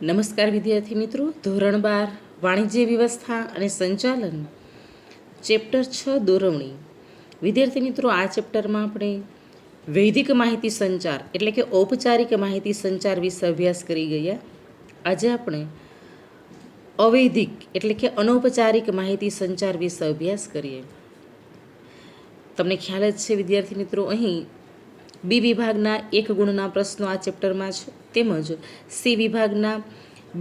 નમસ્કાર વિદ્યાર્થી મિત્રો, ધોરણ 12 વાણિજ્ય વ્યવસ્થા અને સંચાલન, ચેપ્ટર 6 દોરવણી. વિદ્યાર્થી મિત્રો, આ ચેપ્ટરમાં આપણે વૈદિક માહિતી સંચાર એટલે કે ઔપચારિક માહિતી સંચાર વિશે અભ્યાસ કરી ગયા. આજે આપણે અવૈધિક એટલે કે અનૌપચારિક માહિતી સંચાર વિશે અભ્યાસ કરીએ. તમને ખ્યાલ જ છે વિદ્યાર્થી મિત્રો, અહીં બી વિભાગના 1 ગુણના પ્રશ્નો આ ચેપ્ટરમાં છે, તેમજ સી વિભાગના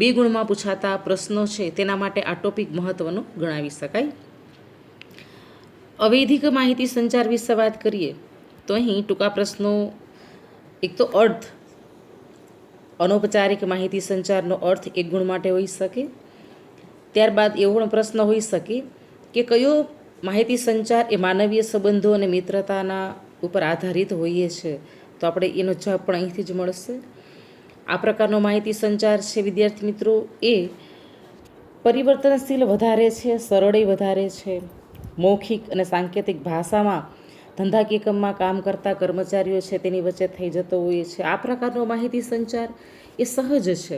2 ગુણમાં પૂછાતા પ્રશ્નો છે. તેના માટે આ ટોપિક મહત્વનો ગણાવી શકાય. અવૈધિક માહિતી સંચાર વિશે વાત કરીએ તો અહીં ટૂંકા પ્રશ્નો, એક તો અર્થ, અનૌપચારિક માહિતી સંચારનો અર્થ 1 ગુણ માટે હોઈ શકે. ત્યારબાદ એવો પણ પ્રશ્ન હોઈ શકે કે કયો માહિતી સંચાર એ માનવીય સંબંધો અને મિત્રતાના ઉપર આધારિત હોઈએ છે, તો આપણે એનો જવાબ પણ અહીંથી જ મળશે. આ પ્રકારનો માહિતી સંચાર છે વિદ્યાર્થી મિત્રો, એ પરિવર્તનશીલ વધારે છે, સરળ વધારે છે. મૌખિક અને સાંકેતિક ભાષામાં ધંધાકીય એકમમાં કામ કરતા કર્મચારીઓ છે તેની વચ્ચે થઈ જતો હોય છે. આ પ્રકારનો માહિતી સંચાર એ સહજ છે,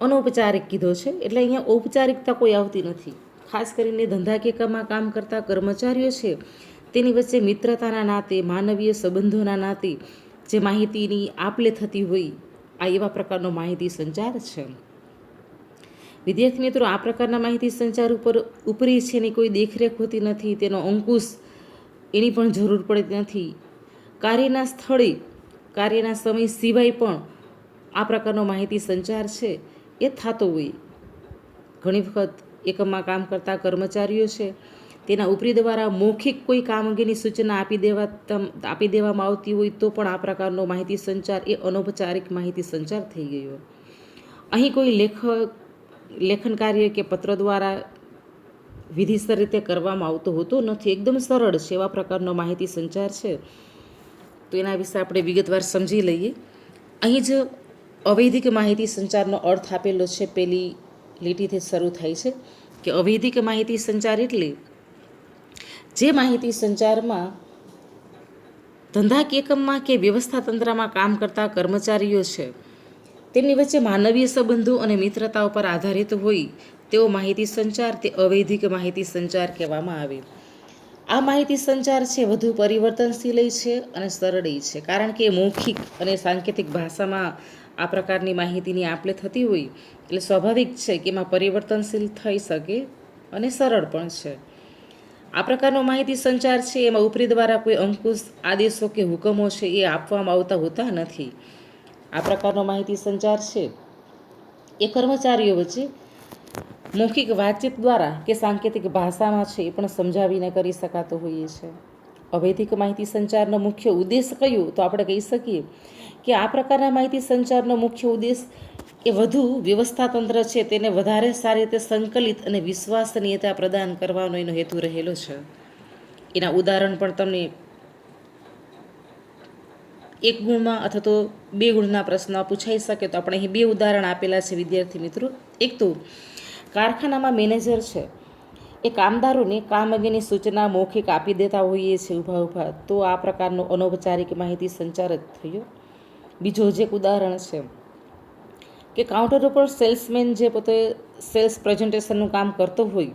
અનૌપચારિક કીધો છે, એટલે અહીંયા ઔપચારિકતા કોઈ આવતી નથી. ખાસ કરીને ધંધાકીય એકમમાં કામ કરતા કર્મચારીઓ છે તેની વચ્ચે મિત્રતાના નાતે, માનવીય સંબંધોના નાતે જે માહિતીની આપલે થતી હોય, આ એવા પ્રકારનો માહિતી સંચાર છે. વિદ્યાર્થી મિત્રો, આ પ્રકારના માહિતી સંચાર ઉપર ઉપરી છે એની કોઈ દેખરેખ હોતી નથી, તેનો અંકુશ એની પણ જરૂર પડતી નથી. કાર્યના સ્થળે, કાર્યના સમય સિવાય પણ આ પ્રકારનો માહિતી સંચાર છે એ થતો હોય. ઘણી વખત એકમમાં કામ કરતા કર્મચારીઓ છે તેના ઉપરી દ્વારા મૌખિક કોઈ કામગીરીની સૂચના આપી દેવામાં આવતી હોય તો પણ આ પ્રકારનો માહિતી સંચાર એ અનૌપચારિક માહિતી સંચાર થઈ ગયો. અહીં કોઈ લેખન કાર્ય કે પત્ર દ્વારા વિધિસર રીતે કરવામાં આવતો હોતો નથી, એકદમ સરળ છે એવા પ્રકારનો માહિતી સંચાર છે. તો એના વિશે આપણે વિગતવાર સમજી લઈએ. અહીં જ અવૈધિક માહિતી સંચારનો અર્થ આપેલો છે, પેલી લીટીથી શરૂ થાય છે કે અવૈધિક માહિતી સંચાર એટલે જે માહિતી સંચારમાં ધંધાકીય એકમમાં કે વ્યવસ્થા તંત્રમાં કામ કરતા કર્મચારીઓ છે તેમની વચ્ચે માનવીય સંબંધો અને મિત્રતા ઉપર આધારિત હોય તેવો માહિતી સંચાર તે અવૈધિક માહિતી સંચાર કહેવામાં આવે. આ માહિતી સંચાર છે વધુ પરિવર્તનશીલ છે અને સરળ છે, કારણ કે મૌખિક અને સાંકેતિક ભાષામાં આ પ્રકારની માહિતીની આપલે થતી હોય એટલે સ્વાભાવિક છે કે એમાં પરિવર્તનશીલ થઈ શકે અને સરળ પણ છે. આ પ્રકારનો માહિતી સંચાર છે એમાં ઉપરી દ્વારા કોઈ અંકુશ, આદેશો કે હુકમો છે એ આપવામાં આવતા હોતા નથી. આ પ્રકારનો માહિતી સંચાર છે એ કર્મચારીઓ વચ્ચે મૌખિક વાતચીત દ્વારા કે સાંકેતિક ભાષામાં છે એ પણ સમજાવીને કરી શકાતો હોઈએ છે. અવૈધિક માહિતી સંચારનો મુખ્ય ઉદ્દેશ કયો, તો આપણે કહી શકીએ કે આ પ્રકારના માહિતી સંચારનો મુખ્ય ઉદ્દેશ એ વધુ વ્યવસ્થા તંત્ર છે તેને વધારે સારી રીતે સંકલિત અને વિશ્વસનીયતા પ્રદાન કરવાનો એનો હેતુ રહેલો છે. એના ઉદાહરણ પણ તમને 1 ગુણમાં અથવા તો 2 ગુણના પ્રશ્ન પૂછાઈ શકે, તો આપણે અહીં 2 ઉદાહરણ આપેલા છે વિદ્યાર્થી મિત્રો. એક તો કારખાનામાં મેનેજર છે એ કામદારોને કામ અંગેની સૂચના મૌખિક આપી દેતા હોઈએ છે ઊભા, તો આ પ્રકારનો અનૌપચારિક માહિતી સંચાર જ થયો. બીજો જે એક ઉદાહરણ છે કે કાઉન્ટર ઉપર સેલ્સમેન જે પોતે સેલ્સ પ્રેઝન્ટેશનનું કામ કરતો હોય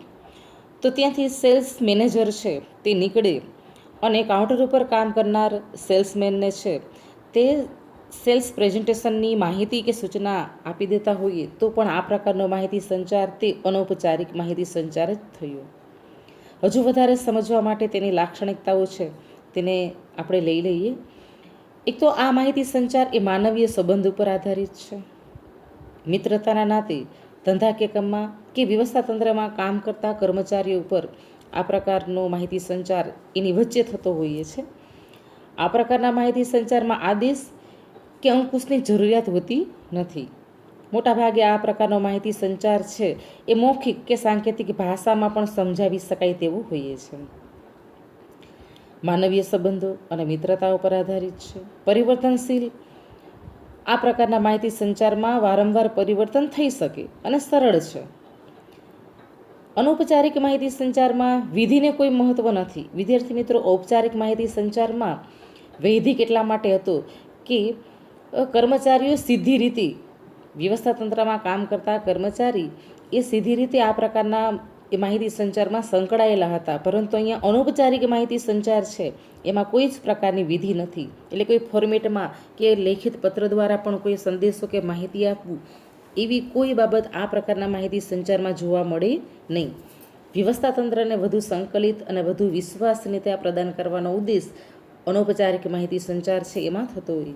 તો ત્યાંથી સેલ્સ મેનેજર છે તે નીકળે અને કાઉન્ટર ઉપર કામ કરનાર સેલ્સમેનને છે તે સેલ્સ પ્રેઝન્ટેશનની માહિતી કે સૂચના આપી દેતા હોઈએ તો પણ આ પ્રકારનો માહિતી સંચાર તે અનૌપચારિક માહિતી સંચાર જ થયો. હજુ વધારે સમજવા માટે તેની લાક્ષણિકતાઓ છે તેને આપણે લઈ લઈએ. એક તો આ માહિતી સંચાર એ માનવીય સંબંધ ઉપર આધારિત છે. મિત્રતાના નાતે ધંધાકીય એકમમાં કે વ્યવસ્થા તંત્રમાં કામ કરતા કર્મચારીઓ ઉપર આ પ્રકારનો માહિતી સંચાર એની વચ્ચે થતો હોઈએ છે. આ પ્રકારના માહિતી સંચારમાં આદેશ કે અંકુશની જરૂરિયાત હોતી નથી. મોટાભાગે આ પ્રકારનો માહિતી સંચાર છે એ મૌખિક કે સાંકેતિક ભાષામાં પણ સમજાવી શકાય તેવું હોઈએ છે. માનવીય સંબંધો અને મિત્રતા ઉપર આધારિત છે. પરિવર્તનશીલ આ પ્રકારના માહિતી સંચારમાં વારંવાર પરિવર્તન થઈ શકે અને સરળ છે. અનૌપચારિક માહિતી સંચારમાં વિધિને કોઈ મહત્વ નથી. વિદ્યાર્થી મિત્રો, ઔપચારિક માહિતી સંચારમાં વૈધિક એટલા માટે હતો કે કર્મચારીઓ સીધી રીતે વ્યવસ્થા તંત્રમાં કામ કરતા કર્મચારી એ સીધી રીતે આ પ્રકારના એ માહિતી સંચારમાં સંકળાયેલા હતા, પરંતુ અહીંયા અનૌપચારિક માહિતી સંચાર છે એમાં કોઈ જ પ્રકારની વિધિ નથી. એટલે કોઈ ફોર્મેટમાં કે લેખિત પત્ર દ્વારા પણ કોઈ સંદેશો કે માહિતી આપવું એવી કોઈ બાબત આ પ્રકારના માહિતી સંચારમાં જોવા મળે નહીં. વ્યવસ્થા તંત્રને વધુ સંકલિત અને વધુ વિશ્વાસનીયતા પ્રદાન કરવાનો ઉદ્દેશ અનૌપચારિક માહિતી સંચાર છે એમાં થતો હોય.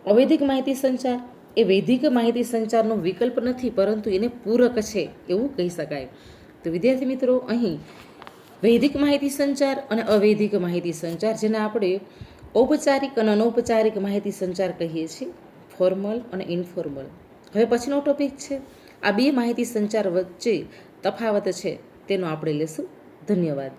અવૈધિક માહિતી સંચાર એ વૈધિક માહિતી સંચારનો વિકલ્પ નથી, પરંતુ એને પૂરક છે એવું કહી શકાય. તો વિદ્યાર્થી મિત્રો, અહીં વૈધિક માહિતી સંચાર અને અવૈધિક માહિતી સંચાર, જેને આપણે ઔપચારિક અને અનૌપચારિક માહિતી સંચાર કહીએ છીએ, ફોર્મલ અને ઇનફોર્મલ. હવે પછીનો ટોપિક છે આ બે માહિતી સંચાર વચ્ચે તફાવત છે તેનો આપણે લેશું. ધન્યવાદ.